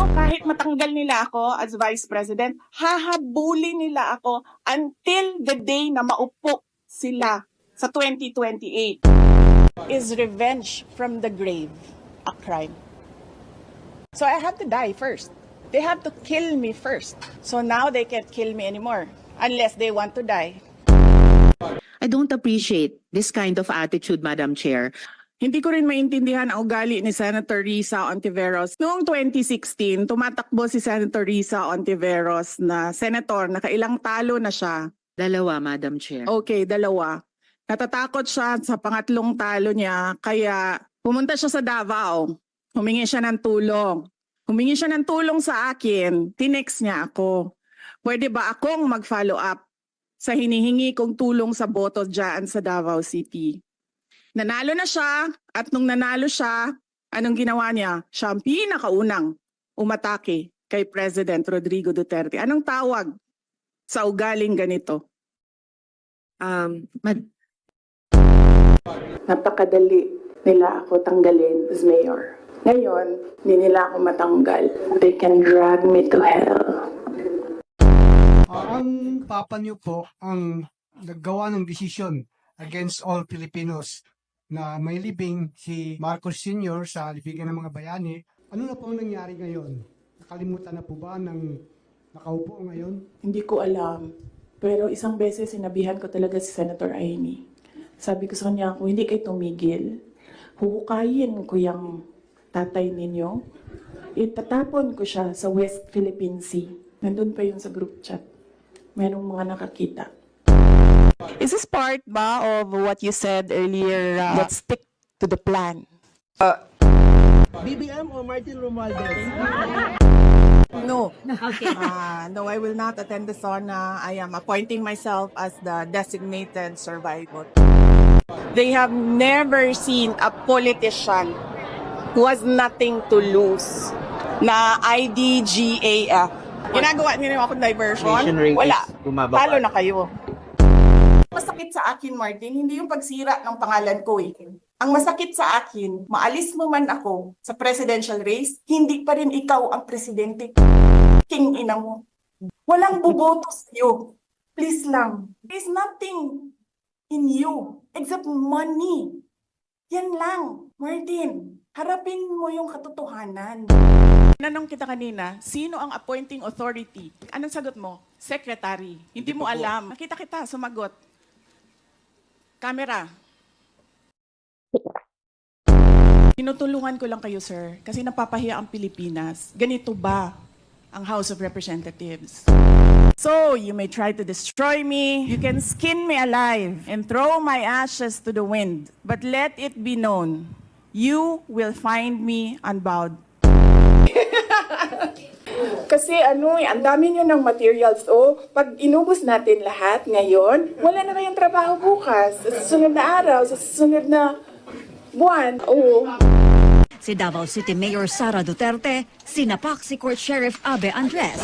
kahit matanggal nila ako as Vice President, hahabulin nila ako until the day na maupo sila sa 2028. Is revenge from the grave a crime? So I have to die first. They have to kill me first. So now they can't kill me anymore unless they want to die. I don't appreciate this kind of attitude, Madam Chair. Hindi ko rin maintindihan ang ugali ni Senator Risa Ontiveros. Noong 2016, tumatakbo si Senator Risa Ontiveros na senator, nakailang talo na siya. Dalawa, Madam Chair. Okay, dalawa. Natatakot siya sa pangatlong talo niya, kaya pumunta siya sa Davao. Humingi siya ng tulong. Humingi siya ng tulong sa akin. Tinext niya ako. Pwede ba akong mag-follow up sa hinihingi kong tulong sa boto dyan sa Davao City? Nanalo na siya, at nung nanalo siya, anong ginawa niya? Siya ang pinakaunang umatake kay President Rodrigo Duterte. Anong tawag sa ugaling ganito? Napakadali nila ako tanggalin as mayor. Ngayon, hindi nila ako matanggal. They can drag me to hell. Ang papa niyo po ang naggawa ng desisyon against all Filipinos na may libing si Marcos Sr. sa libigan ng mga bayani. Ano na po ang nangyari ngayon? Nakalimutan na po ba ng nakaupo ngayon? Hindi ko alam. Pero isang beses sinabihan ko talaga si Senator Amy. Sabi ko sa kanya, kung hindi kayo tumigil, huhukayin ko yung tatay ninyo. Itatapon ko siya sa West Philippine Sea. Nandun pa yun sa group chat. Merong mga nakakita. Is this part ba of what you said earlier? Let's stick to the plan. BBM or Martin Romualdez? No. Okay. No, I will not attend the SONA. I am appointing myself as the designated survivor. They have never seen a politician who has nothing to lose na IDGAF. Ginagawa niyo akong diversion? Wala. Talo na kayo. Masakit sa akin, Martin, hindi yung pagsira ng pangalan ko eh. Ang masakit sa akin, maalis mo man ako sa presidential race, hindi pa rin ikaw ang presidente. King ina mo. Walang buboto sa'yo. Please lang. There's nothing in you except money. Yan lang, Martin. Harapin mo yung katotohanan. Nanong kita kanina, sino ang appointing authority? Anong sagot mo? Secretary. Hindi mo alam. Nakita kita, sumagot. Camera. Tinutulungan ko lang kayo, sir, kasi napapahiya ang Pilipinas. Ganito ba ang House of Representatives? So, you may try to destroy me, you can skin me alive, and throw my ashes to the wind. But let it be known, you will find me unbowed. Kasi ang dami nyo ng materials. Pag inubos natin lahat ngayon, wala na kayong trabaho bukas. Sa susunod na araw, sa susunod na buwan. Si Davao City Mayor Sara Duterte, sinapak si Court Sheriff Abe Andres.